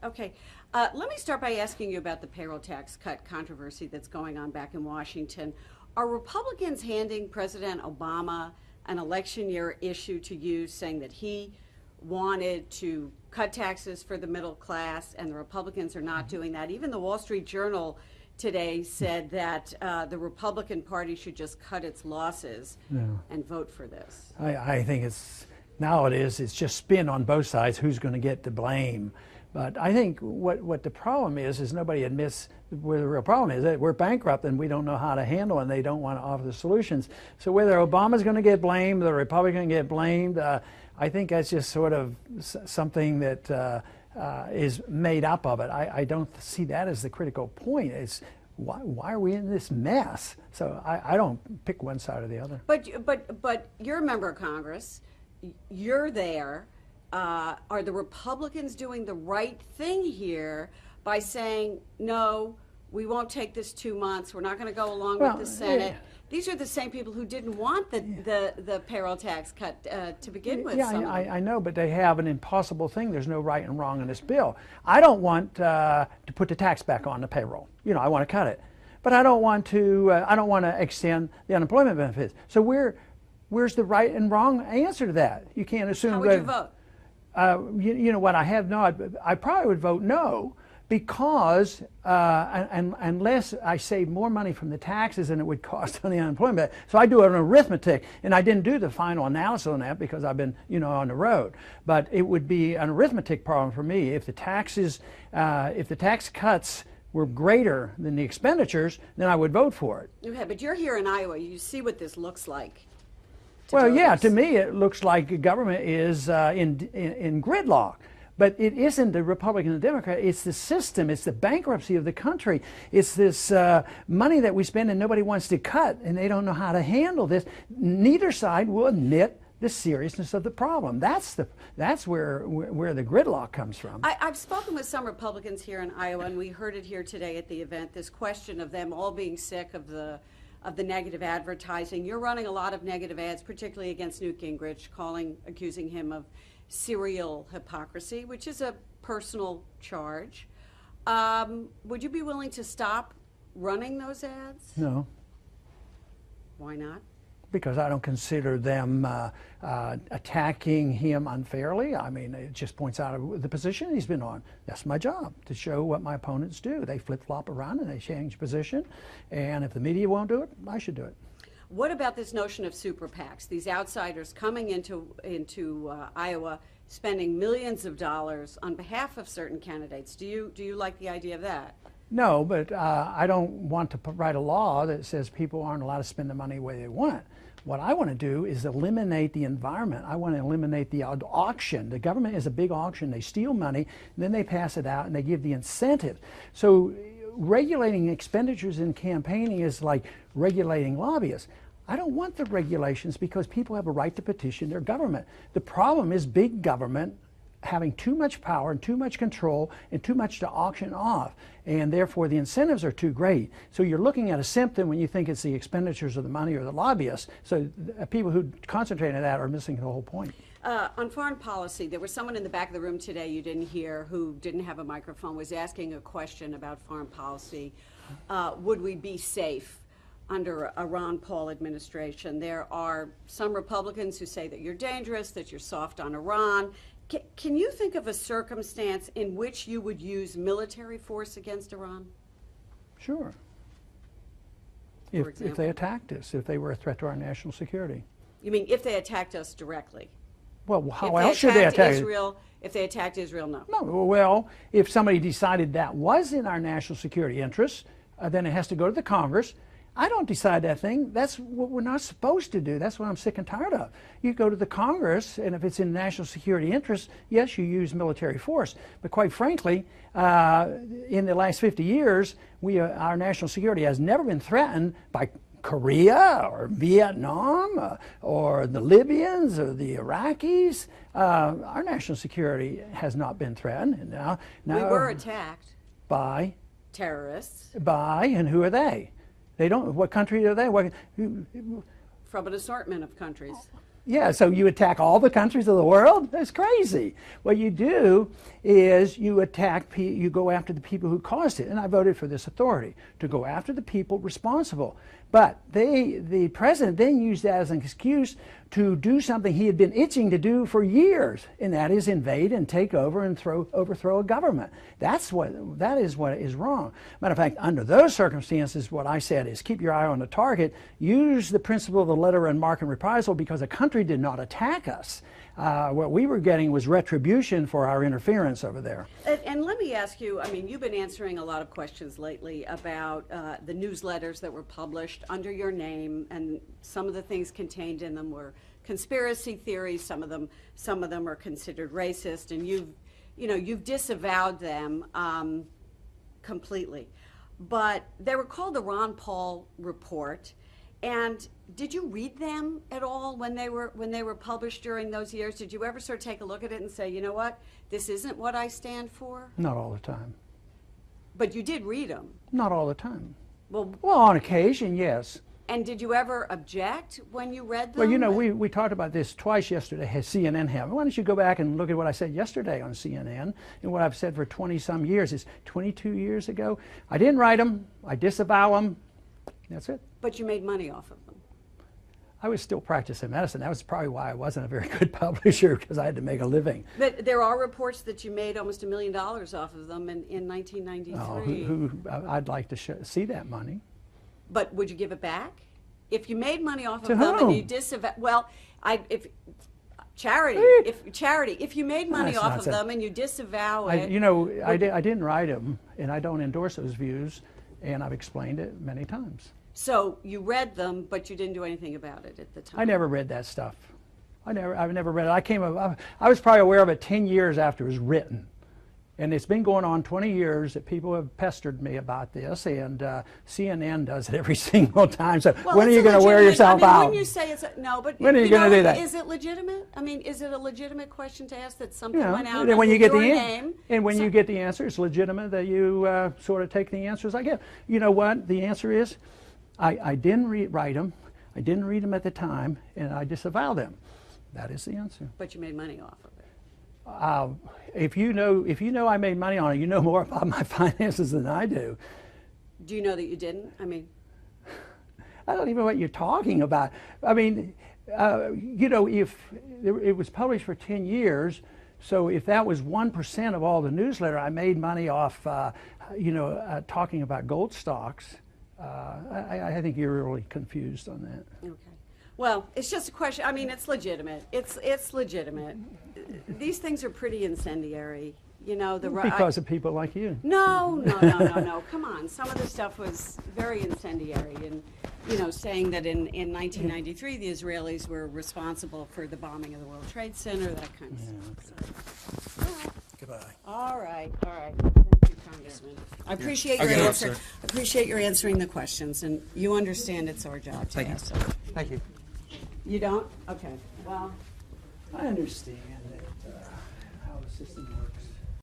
Okay. Let me start by asking you about the payroll tax cut controversy that's going on back in Washington. Are Republicans handing President Obama an election year issue to use, saying that he wanted to cut taxes for the middle class and the Republicans are not doing that? Even the Wall Street Journal today said that the Republican Party should just cut its losses and vote for this. I think it's just spin on both sides, who's going to get the blame. But I think what the problem is nobody admits where the real problem is, that we're bankrupt and we don't know how to handle it and they don't want to offer the solutions. So whether Obama's going to get blamed, the Republican get blamed, I think that's just sort of something that is made up of it. I don't see that as the critical point. It's why are we in this mess? So I don't pick one side or the other. But you're a member of Congress. You're there. Are the Republicans doing the right thing here by saying, no, we won't take this 2 months, we're not going to go along with the Senate? These are the same people who didn't want the payroll tax cut to begin with. I know, but they have an impossible thing. There's no right and wrong in this bill. I don't want to put the tax back on the payroll. You know, I want to cut it. But I don't want to extend the unemployment benefits. So where's the right and wrong answer to that? You can't assume. How would you vote? You know what, I probably would vote no, because unless I save more money from the taxes than it would cost on the unemployment. So I do an arithmetic, and I didn't do the final analysis on that because I've been, on the road. But it would be an arithmetic problem for me if the taxes, if the tax cuts were greater than the expenditures, then I would vote for it. Okay, but you're here in Iowa. You see what this looks like. Well, yeah, to me it looks like government is in gridlock. But it isn't the Republican and the Democrat, it's the system, it's the bankruptcy of the country. It's this money that we spend and nobody wants to cut, and they don't know how to handle this. Neither side will admit the seriousness of the problem. That's where the gridlock comes from. I've spoken with some Republicans here in Iowa, and we heard it here today at the event, this question of them all being sick of the negative advertising. You're running a lot of negative ads, particularly against Newt Gingrich, accusing him of serial hypocrisy, which is a personal charge. Would you be willing to stop running those ads? No. Why not? Because I don't consider them attacking him unfairly. I mean, it just points out the position he's been on. That's my job, to show what my opponents do. They flip-flop around and they change position. And if the media won't do it, I should do it. What about this notion of super PACs, these outsiders coming into Iowa, spending millions of dollars on behalf of certain candidates? Do you like the idea of that? No, but I don't want to write a law that says people aren't allowed to spend the money the way they want. What I want to do is eliminate the environment. I want to eliminate the auction. The government is a big auction. They steal money, and then they pass it out, and they give the incentive. So regulating expenditures in campaigning is like regulating lobbyists. I don't want the regulations because people have a right to petition their government. The problem is big government having too much power and too much control and too much to auction off, and therefore the incentives are too great. So you're looking at a symptom when you think it's the expenditures of the money or the lobbyists. So people who concentrate on that are missing the whole point. On foreign policy, there was someone in the back of the room today you didn't hear who didn't have a microphone, was asking a question about foreign policy. Would we be safe under a Ron Paul administration? There are some Republicans who say that you're dangerous, that you're soft on Iran. Can you think of a circumstance in which you would use military force against Iran? Sure. If they attacked us, if they were a threat to our national security. You mean if they attacked us directly? Well, how else should they attack Israel? If they attacked Israel, no. No, well, if somebody decided that was in our national security interests, then it has to go to the Congress. I don't decide that thing. That's what we're not supposed to do. That's what I'm sick and tired of. You go to the Congress, and if it's in national security interests, yes, you use military force. But quite frankly, in the last 50 years, our national security has never been threatened by Korea or Vietnam or the Libyans or the Iraqis. Our national security has not been threatened. And now we were attacked by terrorists. And who are they? They don't. What country are they? From an assortment of countries. Yeah, so you attack all the countries of the world? That's crazy. What you do is you you go after the people who caused it. And I voted for this authority, to go after the people responsible. But the president then used that as an excuse to do something he had been itching to do for years, and that is invade and take over and overthrow a government. That is what is wrong. Matter of fact, under those circumstances, what I said is keep your eye on the target, use the principle of the letter and mark and reprisal, because a country did not attack us. What we were getting was retribution for our interference over there. And let me ask you, I mean, you've been answering a lot of questions lately about the newsletters that were published under your name, and some of the things contained in them were conspiracy theories. Some of them are considered racist, and you've disavowed them completely. But they were called the Ron Paul Report. And did you read them at all when they were published during those years? Did you ever sort of take a look at it and say, you know what, this isn't what I stand for? Not all the time. But you did read them. Not all the time. Well, on occasion, yes. And did you ever object when you read them? Well, you know, we talked about this twice yesterday, CNN had. Why don't you go back and look at what I said yesterday on CNN, and what I've said for 20-some years. Is 22 years ago. I didn't write them. I disavow them. That's it. But you made money off of them. I was still practicing medicine. That was probably why I wasn't a very good publisher, because I had to make a living. But there are reports that you made almost $1 million off of them in 1993. I'd like to see that money. But would you give it back? If you made money off To of them whom? and you disavow, well, charity. If you made money That's off nonsense. of them and you disavow I it, didn't write them, and I don't endorse those views, and I've explained it many times. so you read them, but you didn't do anything about it at the time. I never read that stuff. I've never read it. I was probably aware of it 10 years after it was written. And it's been going on 20 years that people have pestered me about this, and CNN does it every single time. So Well, when are it's you a going to wear legitimate- yourself I mean, out? When you say it's no, but When are you gonna do that? Is it legitimate? I mean, is it a legitimate question to ask that something Yeah, went out and then when under you get your the name? and when you get the answer, it's legitimate that you sort of take the answers I give. You know what the answer is? I didn't write them. I didn't read them at the time, and I disavow them. That is the answer. But you made money off of it. If you know I made money on it, you know more about my finances than I do. Do you know that you didn't? I mean, I don't even know what you're talking about. I mean, you know, if it was published for 10 years, so if that was 1% of all the newsletter, I made money off, talking about gold stocks. I think you're really confused on that. okay. Well, it's just a question. I mean, it's legitimate. It's legitimate. These things are pretty incendiary. You know, Because of people like you. No. Come on. Some of the stuff was very incendiary, and saying that in 1993 the Israelis were responsible for the bombing of the World Trade Center, that kind of stuff. So, Goodbye. all right. Thank you, Congressman. I appreciate your Okay, answer. sir. I appreciate your answering the questions, and you understand it's our job to Thank you. ask. Thank you. You don't? Okay. Well. I understand that, how the system works.